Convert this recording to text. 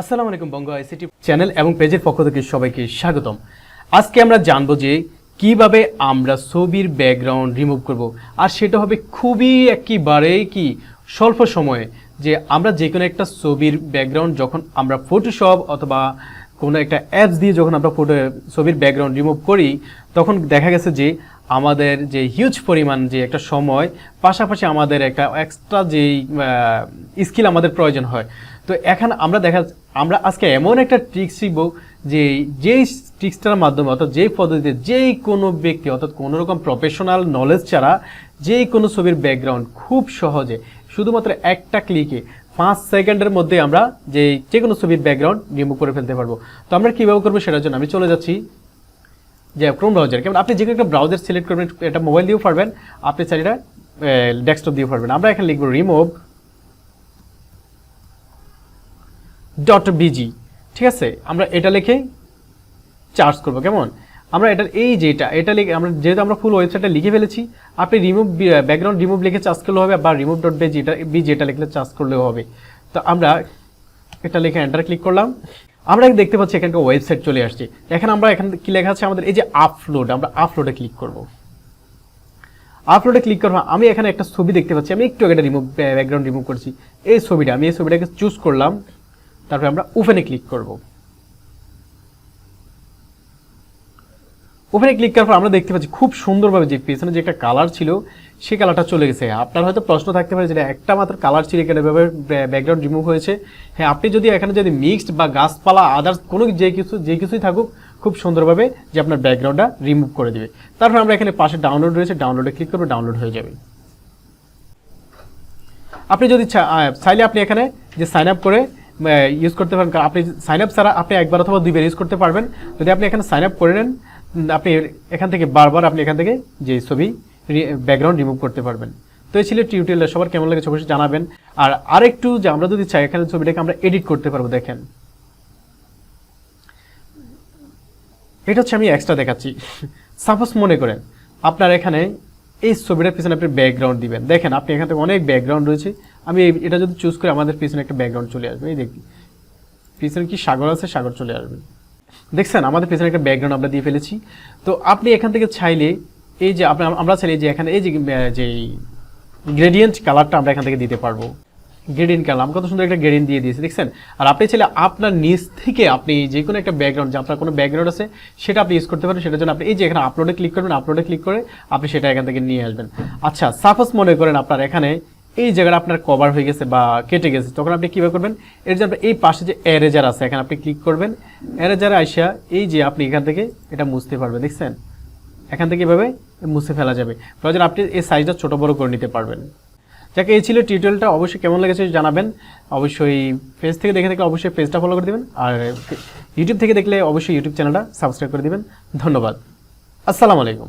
আসসালামু আলাইকুম বঙ্গ ICT channel এবং পেজের পক্ষ থেকে সবাইকে স্বাগতম। আজকে আমরা জানবো যে কিভাবে আমরা ছবির ব্যাকগ্রাউন্ড রিমুভ করব, আর সেটা হবে খুবই একেবারেই স্বল্প সময়ে। যে আমরা যে কোনো একটা ছবির ব্যাকগ্রাউন্ড যখন আমরা ফটোশপ অথবা কোনো একটা অ্যাপস দিয়ে যখন আমরা ছবির ব্যাকগ্রাউন্ড রিমুভ করি, তখন দেখা গেছে যে আমাদের যে হিউজ পরিমাণ যে একটা সময়, পাশাপাশি আমাদের একটা এক্সট্রা যেই স্কিল আমাদের প্রয়োজন হয়। তো এখানে আমরা আজকে এমন একটা ট্রিক্স শিখব যেই ট্রিক্সটার মাধ্যমে অর্থাৎ যেই পদ্ধতিতে যেই কোনো ব্যক্তি অর্থাৎ কোনো রকম প্রফেশনাল নলেজ ছাড়া যেই কোনো ছবির ব্যাকগ্রাউন্ড খুব সহজে শুধুমাত্র একটা ক্লিকে 5 সেকেন্ডের মধ্যে আমরা যে কোনো ছবির ব্যাকগ্রাউন্ড রিমুভ করে ফেলতে পারবো। তো আমরা কীভাবে করবো সেটার জন্য আমি চলে যাচ্ছি যে ক্রোম ব্রাউজার। কেমন আপনি যে কোনো একটা ব্রাউজার সিলেক্ট করবেন, এটা মোবাইল দিয়েও পারবেন, আপনি চাইলে ডেস্কটপ দিয়েও পারবেন। আমরা এখানে লিখবো remove.bg, ঠিক আছে। আমরা এটা লিখে চার্জ করবো। কেমন আমরা এটা লিখে আমরা যেহেতু আমরা ফুল ওয়েবসাইটটা লিখে ফেলেছি, আপনি ব্যাকগ্রাউন্ড রিমুভ লিখে চার্জ করলে হবে, বা remove.bg এটা লিখলে চার্জ করলেও হবে। তো আমরা এটা লিখে এন্টার ক্লিক করলাম। আমরা দেখতে পাচ্ছি এখানে ওয়েবসাইট চলে আসছে। এখানে কি লেখা আছে আমাদের, এই যে আপলোড, আমরা আপলোডে ক্লিক করব। আপলোডে ক্লিক করবো। আমি এখানে একটা ছবি দেখতে পাচ্ছি, আমি একটু এটা ব্যাকগ্রাউন্ড রিমুভ করছি। এই ছবিটাকে চুজ করলাম, তারপরে আমরা ওপেনে ক্লিক করব। ওপেনে ক্লিক করার পর আমরা দেখতে পাচ্ছি খুব সুন্দরভাবে যে পিছনে যে একটা কালার ছিল সেই কালারটা চলে গেছে। আপনার হয়তো প্রশ্ন থাকতে পারে যেটা একটা মাত্র কালার ছিল, এখানে ব্যাকগ্রাউন্ড রিমুভ হয়েছে। হ্যাঁ, আপনি যদি এখানে মিক্সড বা গাছপালা আদার্স কোনো যে কিছুই থাকুক, খুব সুন্দরভাবে যে আপনার ব্যাকগ্রাউন্ডটা রিমুভ করে দেবে। তারপর আমরা এখানে পাশে ডাউনলোড রয়েছে, ডাউনলোডে ক্লিক করবো, ডাউনলোড হয়ে যাবে। আপনি যদি চাইলে আপনি এখানে যে সাইন আপ করে ইউজ করতে পারেন। আপনি সাইন আপ ছাড়া আপনি একবার অথবা দুইবার ইউজ করতে পারবেন। যদি আপনি এখানে সাইন আপ করে নেন, আপনি এখান থেকে বারবার যে ছবি ব্যাকগ্রাউন্ড রিমুভ করতে পারবেন। তো এই ছিল টিউটোরিয়াল। সবার কেমন লাগে অবশ্যই জানাবেন। আর আরেকটু যে আমরা যদি চাই এখানে ছবিটাকে আমরা এডিট করতে পারবো। দেখেন, এটা হচ্ছে আমি এক্সট্রা দেখাচ্ছি। সাপোজ মনে করেন আপনার এখানে এই ছবিটার পিছনে আপনি ব্যাকগ্রাউন্ড দিবেন। দেখেন আপনি এখান থেকে অনেক ব্যাকগ্রাউন্ড রয়েছে। আমি এটা যদি চুজ করে আমাদের পিছনে একটা ব্যাকগ্রাউন্ড চলে আসবে। এই দেখি পিছনে কি সাগর আছে, সাগর চলে আসবে। দেখছেন আমাদের পিছনে একটা ব্যাকগ্রাউন্ড আমরা দিয়ে ফেলেছি। তো আপনি এখান থেকে চাইলে এই যে আমরা চাইলে যে এখানে এই যে গ্রেডিয়েন্ট কালারটা আমরা এখান থেকে দিতে পারবো। গ্রেডিয়েন্ট কালার আমি কত সুন্দর একটা গ্রেডিয়েন্ট দিয়ে দিয়েছি, দেখছেন। আর আপনি চাইলে আপনার নিজ থেকে আপনি যে কোনো একটা ব্যাকগ্রাউন্ড, যে আপনার কোনো ব্যাকগ্রাউন্ড আছে সেটা আপনি ইউজ করতে পারেন। সেটার জন্য আপনি এই যে এখানে আপলোডে ক্লিক করবেন, আপলোডে ক্লিক করে আপনি সেটা এখান থেকে নিয়ে আসবেন। আচ্ছা, সাপোজ মনে করেন আপনার এখানে এই জায়গাটা আপনার কভার হয়ে গেছে বা কেটে গেছে, তখন আপনি কীভাবে করবেন, এর যে এই পাশে যে এরেজার আছে এখানে আপনি ক্লিক করবেন। এরেজারে আইসা এই যে আপনি এখান থেকে এটা মুছতে পারবেন। দেখছেন এখান থেকে এভাবে মুছে ফেলা যাবে। প্রয়োজন আপনি এই সাইজটা ছোট বড় করে নিতে পারবেন। যাকে এই ছিল টিউটোরিয়ালটা। অবশ্যই কেমন লেগেছে জানাবেন। অবশ্যই পেজ থেকে দেখে থাকলে অবশ্যই পেজটা ফলো করে দেবেন, আর ইউটিউব থেকে দেখলে অবশ্যই ইউটিউব চ্যানেলটা সাবস্ক্রাইব করে দেবেন। ধন্যবাদ। আসসালামু আলাইকুম।